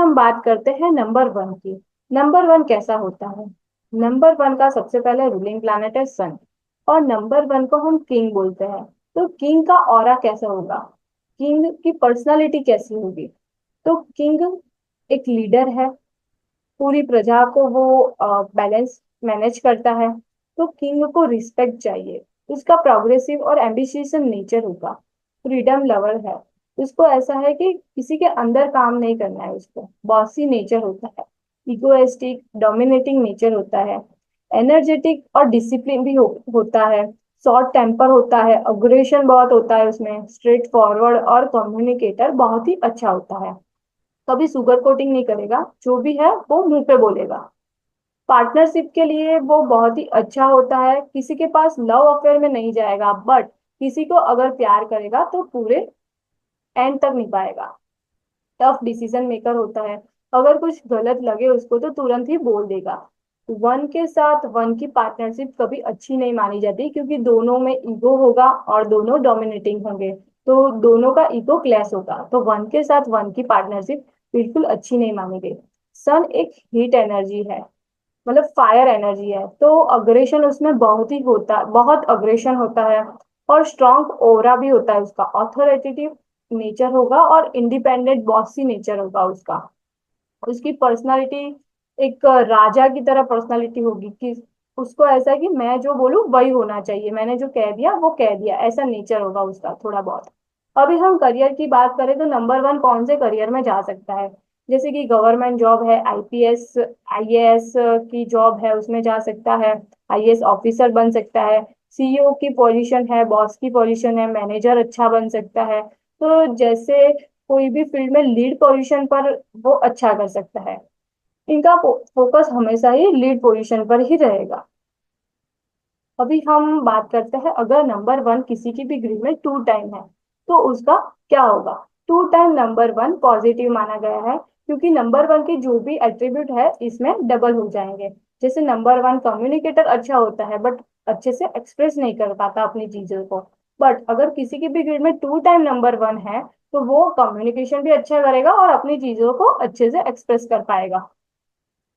हम बात करते हैं नंबर वन की। नंबर वन कैसा होता है? नंबर वन का सबसे पहले रूलिंग प्लैनेट है सन। और नंबर वन को हम किंग बोलते हैं। तो किंग का ऑरा कैसा होगा? किंग की पर्सनालिटी कैसी होगी? तो किंग एक लीडर है। पूरी प्रजा को वो बैलेंस मैनेज करता है। तो किंग को रिस्पेक्ट चाहिए। उसका प्रोग्रेसिव और एम्बिशियस नेचर होगा। फ्रीडम लवर है। उसको ऐसा है कि किसी के अंदर काम नहीं करना है, उसको बॉसी नेचर होता है। इगोइस्टिक डोमिनेटिंग नेचर होता है। एनर्जेटिक और डिसिप्लिन भी होता है। शॉर्ट टेम्पर होता है, अग्रेशन बहुत होता है उसमें, स्ट्रेट फॉरवर्ड और कम्युनिकेटर बहुत ही अच्छा होता है। कभी सुगर कोटिंग नहीं करेगा, जो भी है वो मुंह पे बोलेगा। पार्टनरशिप के लिए वो बहुत ही अच्छा होता है, किसी के पास लव अफेयर में नहीं जाएगा, बट किसी को अगर प्यार करेगा तो पूरे एंड तक निभाएगा। टफ डिसीजन मेकर होता है। अगर कुछ गलत लगे उसको तो तुरंत ही बोल देगा। वन के साथ वन की पार्टनरशिप कभी अच्छी नहीं मानी जाती, क्योंकि दोनों में ईगो होगा और दोनों डोमिनेटिंग होंगे। तो दोनों का ईगो क्लैश होगा, तो वन के साथ वन की पार्टनरशिप बिल्कुल अच्छी नहीं मानी गई। सन एक हीट एनर्जी है, मतलब फायर एनर्जी है, तो अग्रेशन उसमें बहुत ही होता है, बहुत अग्रेशन होता है। और स्ट्रांग ओरा भी होता है उसका, ऑथोरिटेटिव नेचर होगा और इंडिपेंडेंट बॉसी नेचर होगा उसका। उसकी पर्सनालिटी एक राजा की तरह पर्सनालिटी होगी कि उसको ऐसा है कि मैं जो बोलूं वही होना चाहिए, मैंने जो कह दिया वो कह दिया, ऐसा नेचर होगा उसका थोड़ा बहुत। अभी हम करियर की बात करें तो नंबर वन कौन से करियर में जा सकता है? जैसे कि गवर्नमेंट जॉब है, आईपीएस आईएएस की जॉब है, उसमें जा सकता है। आईएएस ऑफिसर बन सकता है। सीईओ की पोजीशन है, बॉस की पोजीशन है, मैनेजर अच्छा बन सकता है। तो जैसे कोई भी फील्ड में लीड पोजीशन पर वो अच्छा कर सकता है। इनका फोकस हमेशा ही लीड पोजीशन पर ही रहेगा। अभी हम बात करते हैं, अगर नंबर वन किसी की भी ग्रिड में टू टाइम है तो उसका क्या होगा? Two time number one positive माना गया है, क्योंकि नंबर वन के जो भी एट्रीब्यूट है इसमें डबल हो जाएंगे। जैसे नंबर वन कम्युनिकेटर अच्छा होता है, बट अच्छे से एक्सप्रेस नहीं कर पाता अपनी चीजों को। बट अगर किसी की भी ग्रिड में टू टाइम नंबर वन है तो वो कम्युनिकेशन भी अच्छा करेगा और अपनी चीजों को अच्छे से एक्सप्रेस कर पाएगा।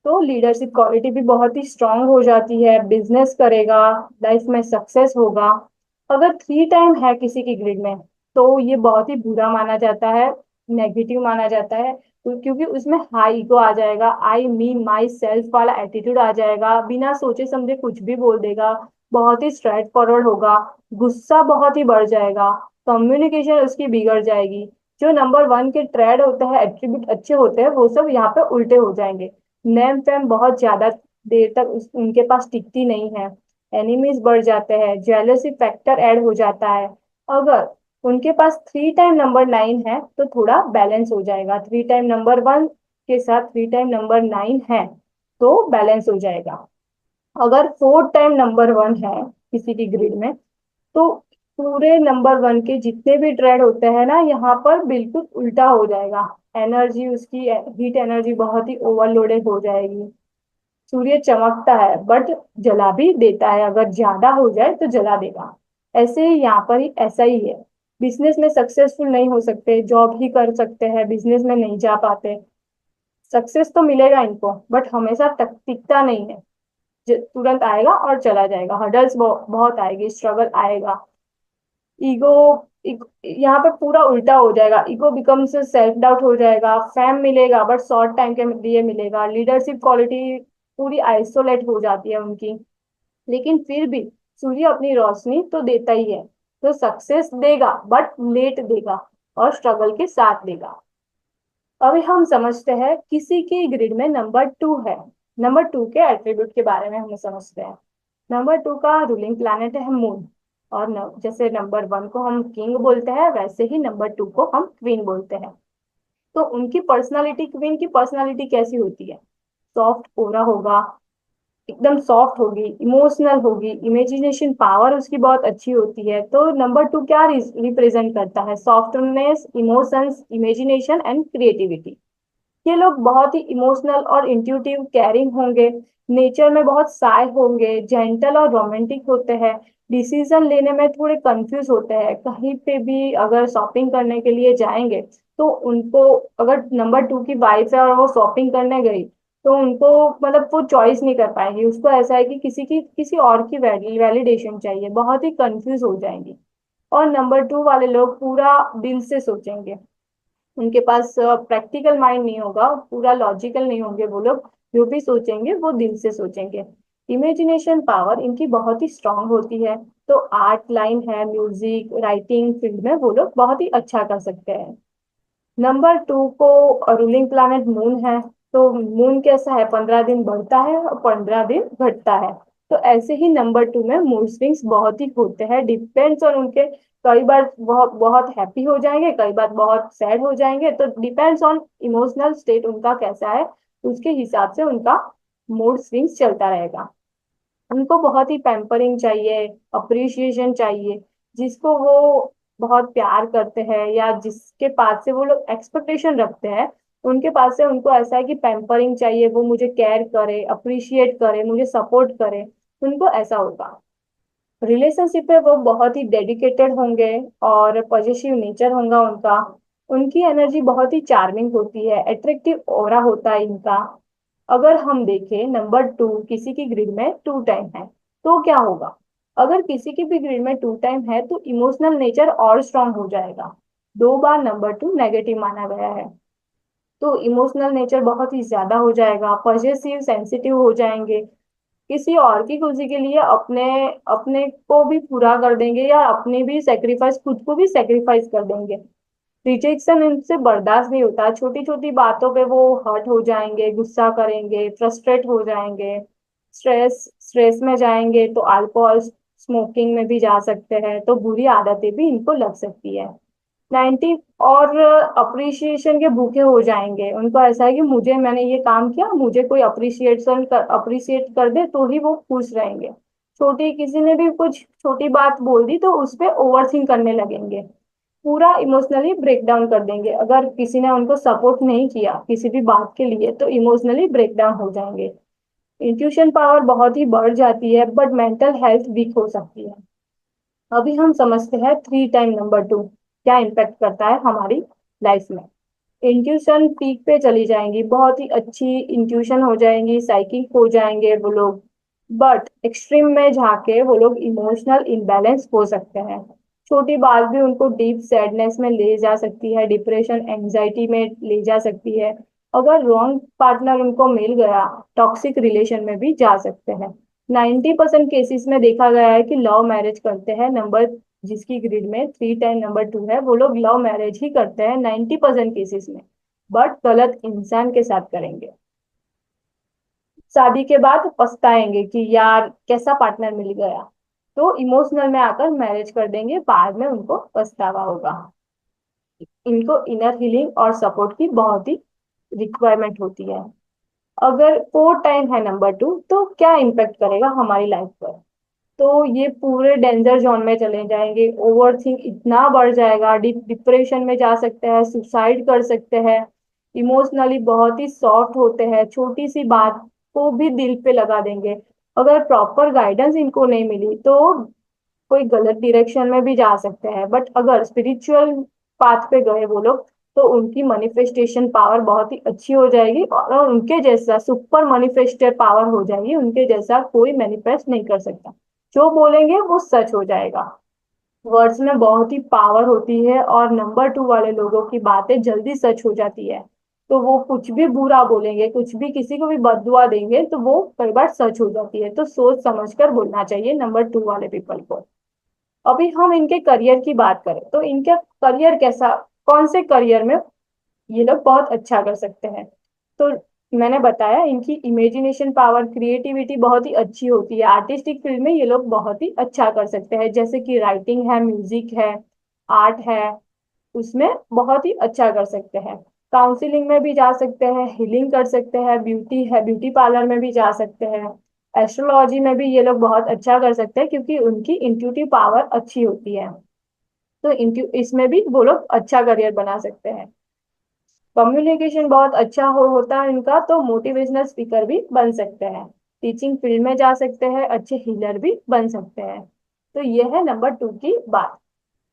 तो लीडरशिप क्वालिटी भी बहुत ही स्ट्रांग हो जाती है, बिजनेस करेगा, लाइफ में सक्सेस होगा। अगर थ्री टाइम है किसी की ग्रिड में तो ये बहुत ही बुरा माना जाता है, नेगेटिव माना जाता है। क्योंकि उसमें हाई ईगो आ जाएगा, आई मी माई सेल्फ वाला एटीट्यूड आ जाएगा, बिना सोचे समझे कुछ भी बोल देगा, बहुत ही स्ट्रेट फॉरवर्ड होगा, गुस्सा बहुत ही बढ़ जाएगा, कम्युनिकेशन उसकी बिगड़ जाएगी। जो नंबर वन के ट्रेड होते हैं, एट्रीब्यूट अच्छे होते हैं, वो सब यहाँ पे उल्टे हो जाएंगे। नेम फेम बहुत ज्यादा देर तक उनके पास टिकती नहीं है। एनिमीज बढ़ जाते हैं, जेलसी फैक्टर ऐड हो जाता है। अगर उनके पास थ्री टाइम नंबर नाइन है तो थोड़ा बैलेंस हो जाएगा, थ्री टाइम नंबर वन के साथ थ्री टाइम नंबर नाइन है तो बैलेंस हो जाएगा। अगर फोर टाइम नंबर वन है किसी की ग्रिड में तो पूरे नंबर वन के जितने भी ट्रेड होते हैं ना, यहाँ पर बिल्कुल उल्टा हो जाएगा। एनर्जी उसकी, हीट एनर्जी बहुत ही ओवरलोडेड हो जाएगी। सूर्य चमकता है बट जला भी देता है, अगर ज्यादा हो जाए तो जला देगा। ऐसे ही यहाँ पर ही ऐसा ही है। बिजनेस में सक्सेसफुल नहीं हो सकते, जॉब ही कर सकते हैं, बिजनेस में नहीं जा पाते। सक्सेस तो मिलेगा इनको बट हमेशा टिकता नहीं है। तुरंत आएगा और चला जाएगा, हडल्स बहुत आएगी, स्ट्रगल आएगा। ईगो, यहाँ पे पूरा उल्टा हो जाएगा, ईगो बिकम्स सेल्फ डाउट हो जाएगा। फैम मिलेगा बट शॉर्ट टाइम के लिए मिलेगा। लीडरशिप क्वालिटी पूरी आइसोलेट हो जाती है उनकी। लेकिन फिर भी सूर्य अपनी रोशनी तो देता ही है, तो सक्सेस देगा बट लेट देगा और स्ट्रगल के साथ देगा। अभी हम समझते हैं किसी की ग्रिड में नंबर टू है। नंबर टू के एट्रीब्यूट के बारे में हम समझते हैं। नंबर टू का रूलिंग प्लैनेट है मून। और जैसे नंबर वन को हम किंग बोलते हैं, वैसे ही नंबर टू को हम क्वीन बोलते हैं। तो उनकी पर्सनालिटी, क्वीन की पर्सनालिटी कैसी होती है? सॉफ्ट ओरा होगा, एकदम सॉफ्ट होगी, इमोशनल होगी, इमेजिनेशन पावर उसकी बहुत अच्छी होती है। तो नंबर टू क्या रिप्रेजेंट करता है? Softness, emotions, imagination and creativity. ये लोग बहुत ही इमोशनल और इंट्यूटिव, केयरिंग होंगे। नेचर में बहुत साय होंगे, जेंटल और रोमांटिक होते हैं। डिसीजन लेने में थोड़े कंफ्यूज होते हैं, कहीं पे भी अगर शॉपिंग करने के लिए जाएंगे तो उनको, अगर नंबर 2 की वाइफ है और वो शॉपिंग करने गई, तो उनको मतलब वो चॉइस नहीं कर पाएंगी, उसको ऐसा है कि किसी और की वैलिडेशन चाहिए, बहुत ही कंफ्यूज हो जाएंगी। और नंबर 2 वाले लोग पूरा दिल से सोचेंगे, उनके पास प्रैक्टिकल माइंड नहीं होगा, पूरा लॉजिकल नहीं होंगे वो लोग, जो भी सोचेंगे वो दिल से सोचेंगे। इमेजिनेशन पावर इनकी बहुत ही स्ट्रांग होती है, तो आर्ट लाइन है, म्यूजिक, राइटिंग फील्ड में वो लोग बहुत ही अच्छा कर सकते हैं। नंबर 2 को रूलिंग प्लैनेट मून है। तो मून कैसा है, 15 दिन बढ़ता है और 15 दिन घटता है। तो ऐसे ही नंबर 2 में मूड स्विंग्स बहुत ही होते हैं, डिपेंड्स ऑन उनके, कई बार बहुत बहुत हैप्पी हो जाएंगे, कई बार बहुत सैड हो जाएंगे, तो डिपेंड्स ऑन इमोशनल स्टेट उनका कैसा है, उसके हिसाब से उनका मूड स्विंग्स चलता रहेगा। उनको बहुत ही पैम्परिंग चाहिए, अप्रिशिएशन चाहिए, जिसको वो बहुत प्यार करते हैं या जिसके पास से वो लोग एक्सपेक्टेशन रखते हैं, उनके पास से उनको ऐसा है कि पैम्परिंग चाहिए, वो मुझे केयर करे, अप्रिशिएट करे, मुझे सपोर्ट करे, उनको ऐसा होगा। रिलेशनशिप में वो बहुत ही डेडिकेटेड होंगे और पॉजिटिव नेचर होगा उनका। उनकी एनर्जी बहुत ही चार्मिंग होती है, अट्रैक्टिव ऑरा होता है इनका। अगर हम देखें नंबर 2 किसी की ग्रिड में 2 टाइम है, तो क्या होगा? अगर किसी की भी ग्रिड में 2 टाइम है तो इमोशनल नेचर और स्ट्रांग हो जाएगा। 2 बार नंबर 2 नेगेटिव माना गया है, तो इमोशनल नेचर बहुत ही ज्यादा हो जाएगा, पॉजेसिव सेंसिटिव हो जाएंगे, किसी और की खुशी के लिए अपने अपने को भी पूरा कर देंगे या अपने भी सेक्रीफाइस, खुद को भी सेक्रीफाइस कर देंगे। रिजेक्शन इनसे बर्दाश्त नहीं होता, छोटी छोटी बातों पे वो हर्ट हो जाएंगे, गुस्सा करेंगे, फ्रस्ट्रेट हो जाएंगे, स्ट्रेस स्ट्रेस में जाएंगे, तो अल्कोहल स्मोकिंग में भी जा सकते हैं, तो बुरी आदतें भी इनको लग सकती है। 90 और अप्रिसिएशन के भूखे हो जाएंगे, उनको ऐसा है कि मुझे, मैंने ये काम किया, मुझे कोई अप्रिशिएट कर दे तो ही वो खुश रहेंगे। छोटी किसी ने भी कुछ छोटी बात बोल दी तो उस पे ओवर थिंक करने लगेंगे, पूरा इमोशनली ब्रेक डाउन कर देंगे, अगर किसी ने उनको सपोर्ट नहीं किया किसी भी बात के लिए तो इमोशनली ब्रेक डाउन हो जाएंगे। इंट्यूशन पावर बहुत ही बढ़ जाती है, बट मेंटल हेल्थ वीक हो सकती है। अभी हम समझते हैं 3 टाइम नंबर 2 क्या इम्पेक्ट करता है हमारी लाइफ में। इंट्यूशन पीक पे चली जाएंगी, बहुत ही अच्छी इंट्यूशन हो जाएंगी, साइकिक हो जाएंगे वो लोग, बट एक्सट्रीम में जाके वो लोग इमोशनल इम्बैलेंस हो सकते हैं। छोटी बात भी उनको डीप सैडनेस में ले जा सकती है, डिप्रेशन एंजाइटी में ले जा सकती है। अगर रॉन्ग पार्टनर उनको मिल गया, टॉक्सिक रिलेशन में भी जा सकते हैं। 90% केसेस में देखा गया है कि लव मैरिज करते हैं नंबर, जिसकी ग्रिड में 3 10 नंबर 2 है, वो लोग लव मैरिज ही करते हैं 90% केसेस में, बट गलत इंसान के साथ करेंगे। शादी के बाद पछताएंगे कि यार कैसा पार्टनर मिल गया, तो इमोशनल में आकर मैरिज कर देंगे, बाद में उनको पछतावा होगा। इनको इनर हीलिंग और सपोर्ट की बहुत ही रिक्वायरमेंट होती है। अगर 4 टाइम है नंबर 2 तो क्या इम्पेक्ट करेगा हमारी लाइफ पर? तो ये पूरे डेंजर जोन में चले जाएंगे, ओवर थिंक इतना बढ़ जाएगा, डिप्रेशन में जा सकते हैं, सुसाइड कर सकते हैं। इमोशनली बहुत ही सॉफ्ट होते हैं, छोटी सी बात को भी दिल पे लगा देंगे। अगर प्रॉपर गाइडेंस इनको नहीं मिली तो कोई गलत डायरेक्शन में भी जा सकते हैं, बट अगर स्पिरिचुअल पाथ पे गए वो लोग, तो उनकी मैनिफेस्टेशन पावर बहुत ही अच्छी हो जाएगी और उनके जैसा सुपर मैनिफेस्टर पावर हो जाएगी, उनके जैसा कोई मैनिफेस्ट नहीं कर सकता। जो बोलेंगे वो सच हो जाएगा। वर्ड्स में बहुत ही पावर होती है और नंबर 2 वाले लोगों की बातें जल्दी सच हो जाती है, तो वो कुछ भी बुरा बोलेंगे, कुछ भी किसी को भी बददुआ देंगे तो वो कई बार सच हो जाती है, तो सोच समझकर बोलना चाहिए नंबर 2 वाले पीपल को। अभी हम इनके करियर की बात करें तो इनका करियर कैसा, कौन से करियर में ये लोग बहुत अच्छा कर सकते हैं? तो मैंने बताया इनकी इमेजिनेशन पावर, क्रिएटिविटी बहुत ही अच्छी होती है, आर्टिस्टिक फील्ड में ये लोग बहुत ही अच्छा कर सकते हैं, जैसे कि राइटिंग है, म्यूजिक है, आर्ट है, उसमें बहुत ही अच्छा कर सकते हैं। काउंसलिंग में भी जा सकते हैं, हीलिंग कर सकते हैं, ब्यूटी है, ब्यूटी पार्लर में भी जा सकते हैं, एस्ट्रोलॉजी में भी ये लोग बहुत अच्छा कर सकते हैं क्योंकि उनकी इंट्यूटिव पावर अच्छी होती है, तो इसमें भी वो लोग अच्छा करियर बना सकते हैं। कम्युनिकेशन बहुत अच्छा होता है इनका, तो मोटिवेशनल स्पीकर भी बन सकते हैं, टीचिंग फील्ड में जा सकते हैं, अच्छे हीलर भी बन सकते हैं। तो ये है नंबर 2 की बात।